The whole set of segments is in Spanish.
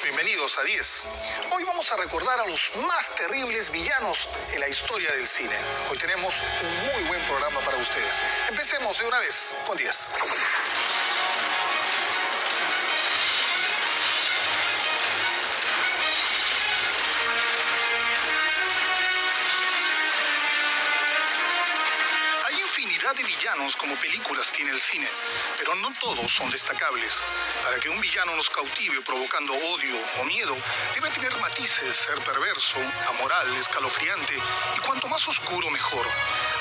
bienvenidos a 10. Hoy vamos a recordar a los más terribles villanos en la historia del cine. Hoy tenemos un muy buen programa para ustedes. Empecemos de una vez con 10. De villanos como películas tiene el cine, pero no todos son destacables. Para que un villano nos cautive provocando odio o miedo, debe tener matices, ser perverso, amoral, escalofriante y cuanto más oscuro mejor.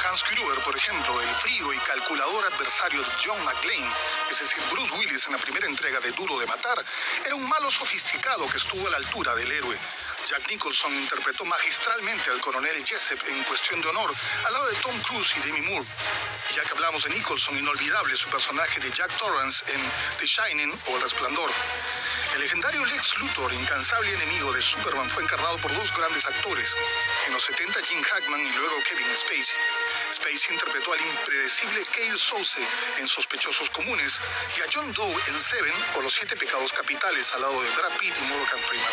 Hans Gruber, por ejemplo, el frío y calculador adversario de John McClane, es decir, Bruce Willis en la primera entrega de Duro de Matar, era un malo sofisticado que estuvo a la altura del héroe. Jack Nicholson interpretó magistralmente al coronel Jessup en Cuestión de Honor, al lado de Tom Cruise y Demi Moore. Y ya que hablamos de Nicholson, inolvidable su personaje de Jack Torrance en The Shining o El Resplandor. El legendario Lex Luthor, incansable enemigo de Superman, fue encarnado por dos grandes actores. En los 70, Jim Hackman y luego Kevin Spacey. Spacey interpretó al impredecible Kyle Soze en Sospechosos Comunes y a John Doe en Seven o Los Siete Pecados Capitales al lado de Brad Pitt y Morgan Freeman.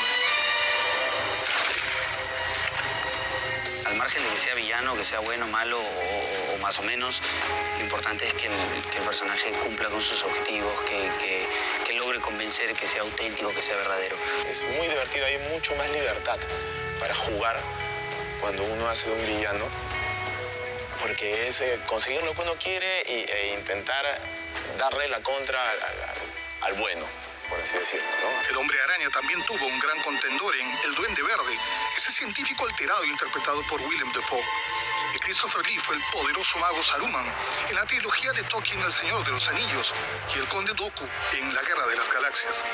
Al margen de que sea villano, que sea bueno, malo o más o menos, lo importante es que el personaje cumpla con sus objetivos, que logre convencer, que sea auténtico, que sea verdadero. Es muy divertido, hay mucho más libertad para jugar cuando uno hace de un villano, porque es conseguir lo que uno quiere e intentar darle la contra al bueno, por así decirlo, ¿no? El Hombre Araña también tuvo un gran contendor en El Duende Verde, ese científico alterado interpretado por Willem Dafoe. Y Christopher Lee fue el poderoso mago Saruman en la trilogía de Tolkien El Señor de los Anillos y el Conde Dooku en La Guerra de las Galaxias.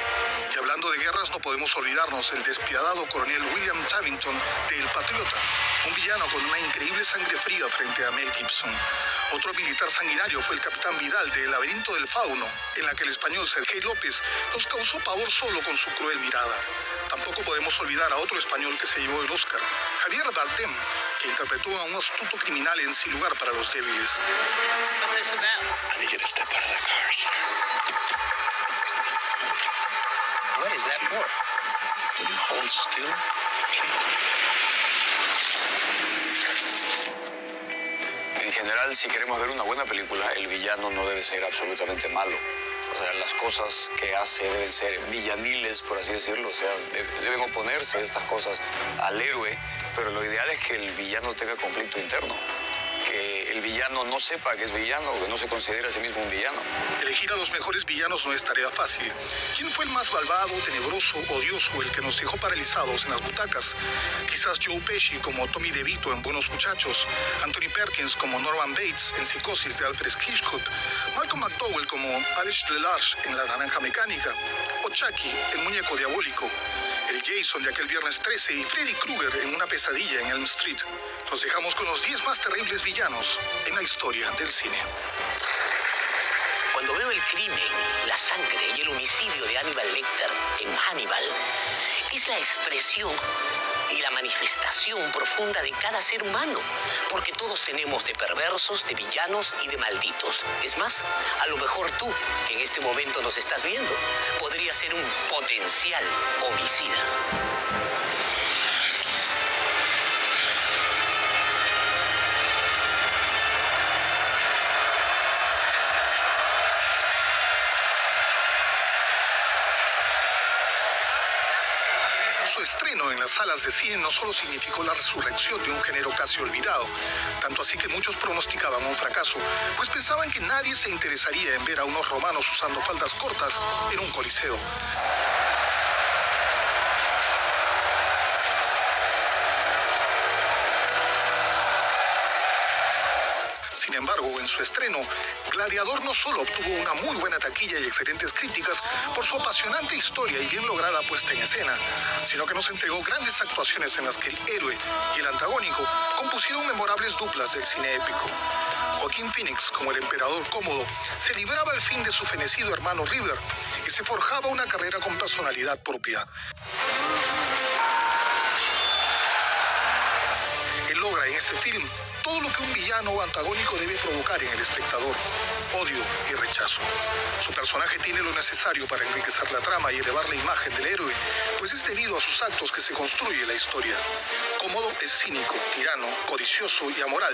Y hablando de guerras, no podemos olvidarnos del despiadado coronel William Chavington de El Patriota, un villano con una increíble sangre fría frente a Mel Gibson. Otro militar sanguinario fue el capitán Vidal de El Laberinto del Fauno, en la que el español Sergei López nos causó pavor solo con su cruel mirada. Tampoco podemos olvidar a otro español que se llevó el Oscar, Javier Bardem, que interpretó a un astuto criminal en Sin Lugar para los Débiles. I need you to step out of the car, sir. What is that for? Will you hold still, please? En general, si queremos ver una buena película, el villano no debe ser absolutamente malo. O sea, las cosas que hace deben ser villaniles, por así decirlo. O sea, deben oponerse estas cosas al héroe, pero lo ideal es que el villano tenga conflicto interno. Que el villano no sepa que es villano, que no se considere a sí mismo un villano. Elegir a los mejores villanos no es tarea fácil. ¿Quién fue el más malvado, tenebroso, odioso, el que nos dejó paralizados en las butacas? Quizás Joe Pesci como Tommy DeVito en Buenos Muchachos, Anthony Perkins como Norman Bates en Psicosis de Alfred Hitchcock, Malcolm McDowell como Alex DeLarge en La Naranja Mecánica, o Chucky, el muñeco diabólico, el Jason de aquel Viernes 13 y Freddy Krueger en Una pesadilla en Elm Street. Los dejamos con los 10 más terribles villanos en la historia del cine. Cuando veo el crimen, la sangre y el homicidio de Hannibal Lecter en Hannibal, es la expresión y la manifestación profunda de cada ser humano, porque todos tenemos de perversos, de villanos y de malditos. Es más, a lo mejor tú, que en este momento nos estás viendo, podrías ser un potencial homicida. Su estreno en las salas de cine no solo significó la resurrección de un género casi olvidado, tanto así que muchos pronosticaban un fracaso, pues pensaban que nadie se interesaría en ver a unos romanos usando faldas cortas en un coliseo. Sin embargo, en su estreno, Gladiador no solo obtuvo una muy buena taquilla y excelentes críticas por su apasionante historia y bien lograda puesta en escena, sino que nos entregó grandes actuaciones en las que el héroe y el antagónico compusieron memorables duplas del cine épico. Joaquín Phoenix, como el emperador Cómodo, se libraba al fin de su fenecido hermano River y se forjaba una carrera con personalidad propia. Él logra en este film, todo lo que un villano o antagónico debe provocar en el espectador: odio y rechazo. Su personaje tiene lo necesario para enriquecer la trama y elevar la imagen del héroe, pues es debido a sus actos que se construye la historia. Cómodo es cínico, tirano, codicioso y amoral,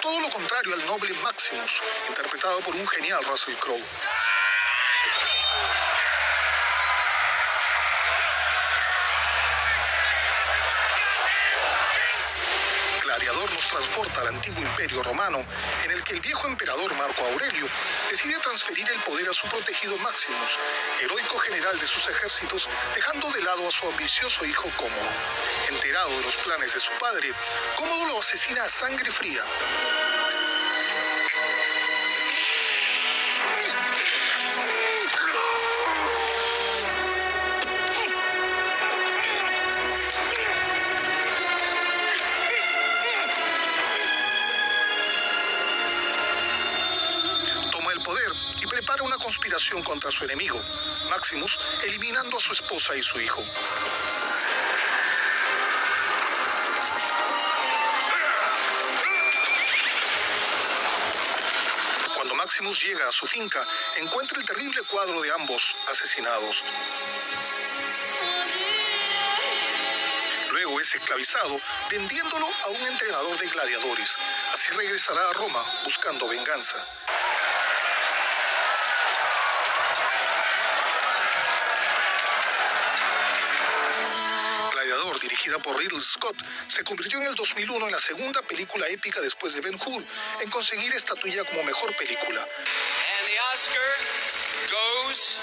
todo lo contrario al noble Maximus, interpretado por un genial Russell Crowe. Gladiador nos transporta al antiguo imperio romano, en el que el viejo emperador Marco Aurelio decide transferir el poder a su protegido Maximus, heroico general de sus ejércitos, dejando de lado a su ambicioso hijo Cómodo. Enterado de los planes de su padre, Cómodo lo asesina a sangre fría. Prepara una conspiración contra su enemigo, Maximus, eliminando a su esposa y su hijo. Cuando Maximus llega a su finca, encuentra el terrible cuadro de ambos asesinados. Luego es esclavizado, vendiéndolo a un entrenador de gladiadores. Así regresará a Roma buscando venganza. Dirigida por Ridley Scott, se convirtió en el 2001 en la segunda película épica después de Ben-Hur en conseguir estatuilla como mejor película. And the Oscar goes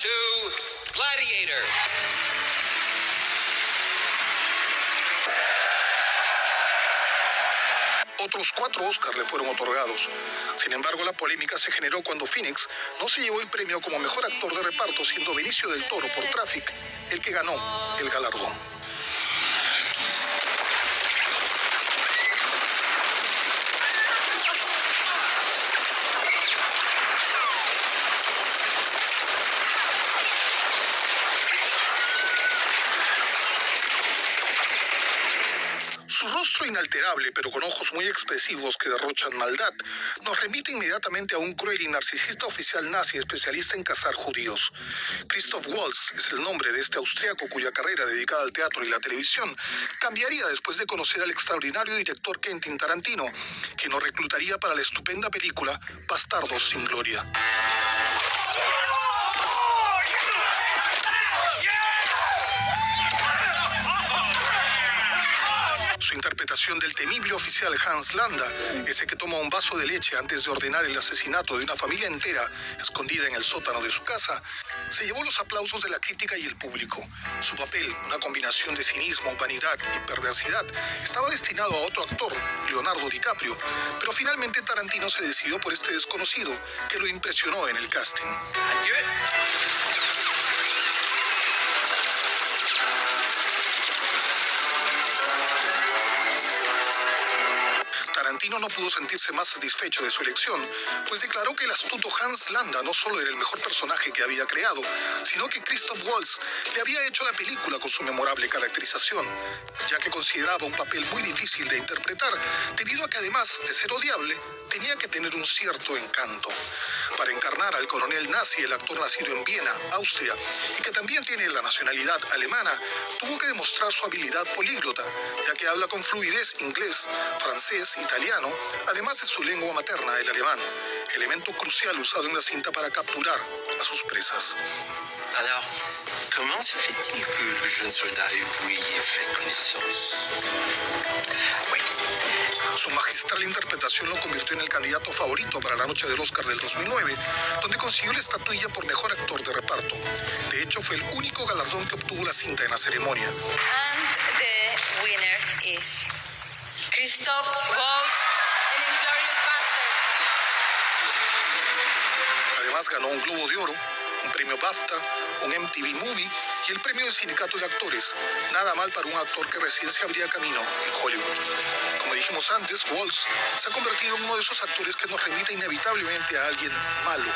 to Gladiator. Otros 4 Oscars le fueron otorgados. Sin embargo, la polémica se generó cuando Phoenix no se llevó el premio como mejor actor de reparto, siendo Benicio del Toro por Traffic el que ganó el galardón. Su rostro inalterable, pero con ojos muy expresivos que derrochan maldad, nos remite inmediatamente a un cruel y narcisista oficial nazi especialista en cazar judíos. Christoph Waltz es el nombre de este austriaco cuya carrera dedicada al teatro y la televisión cambiaría después de conocer al extraordinario director Quentin Tarantino, que nos reclutaría para la estupenda película Bastardos sin Gloria. Su interpretación del temible oficial Hans Landa, ese que toma un vaso de leche antes de ordenar el asesinato de una familia entera escondida en el sótano de su casa, se llevó los aplausos de la crítica y el público. Su papel, una combinación de cinismo, vanidad y perversidad, estaba destinado a otro actor, Leonardo DiCaprio, pero finalmente Tarantino se decidió por este desconocido que lo impresionó en el casting. Tarantino no pudo sentirse más satisfecho de su elección, pues declaró que el astuto Hans Landa no solo era el mejor personaje que había creado, sino que Christoph Waltz le había hecho la película con su memorable caracterización, ya que consideraba un papel muy difícil de interpretar, debido a que además de ser odiable, tenía que tener un cierto encanto. Para encarnar al coronel nazi, el actor nacido en Viena, Austria, y que también tiene la nacionalidad alemana, tuvo que demostrar su habilidad políglota, ya que habla con fluidez inglés, francés, italiano, además de su lengua materna, el alemán, elemento crucial usado en la cinta para capturar a sus presas. Alors, comment se fait-il que le jeune soldat et vous ayez fait connaissance? Su magistral interpretación lo convirtió en el candidato favorito para la noche del Oscar del 2009, donde consiguió la estatuilla por mejor actor de reparto. De hecho, fue el único galardón que obtuvo la cinta en la ceremonia. And the winner is Christoph Waltz in Inglourious Basterds. Además, ganó un Globo de Oro, un premio BAFTA, un MTV Movie y el premio del Sindicato de Actores. Nada mal para un actor que recién se abría camino en Hollywood. Como dijimos antes, Waltz se ha convertido en uno de esos actores que nos remite inevitablemente a alguien malo,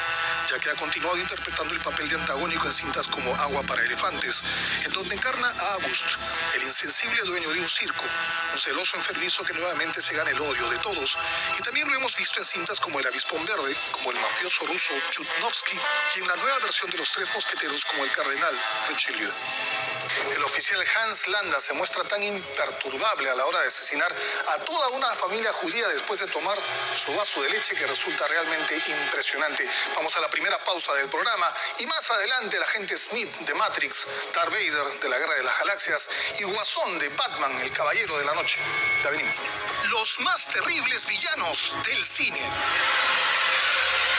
ya que ha continuado interpretando el papel de antagónico en cintas como Agua para elefantes, en donde encarna a August, el insensible dueño de un circo, un celoso enfermizo que nuevamente se gana el odio de todos, y también lo hemos visto en cintas como El Avispón Verde, como el mafioso ruso Chudnovsky, y en la nueva versión de Los Tres Mosqueteros como el cardenal Richelieu. El oficial Hans Landa se muestra tan imperturbable a la hora de asesinar a toda una familia judía después de tomar su vaso de leche, que resulta realmente impresionante. Vamos a la primera pausa del programa y más adelante el agente Smith de Matrix, Darth Vader de la Guerra de las Galaxias y Guasón de Batman, el Caballero de la Noche. Ya venimos. Los más terribles villanos del cine.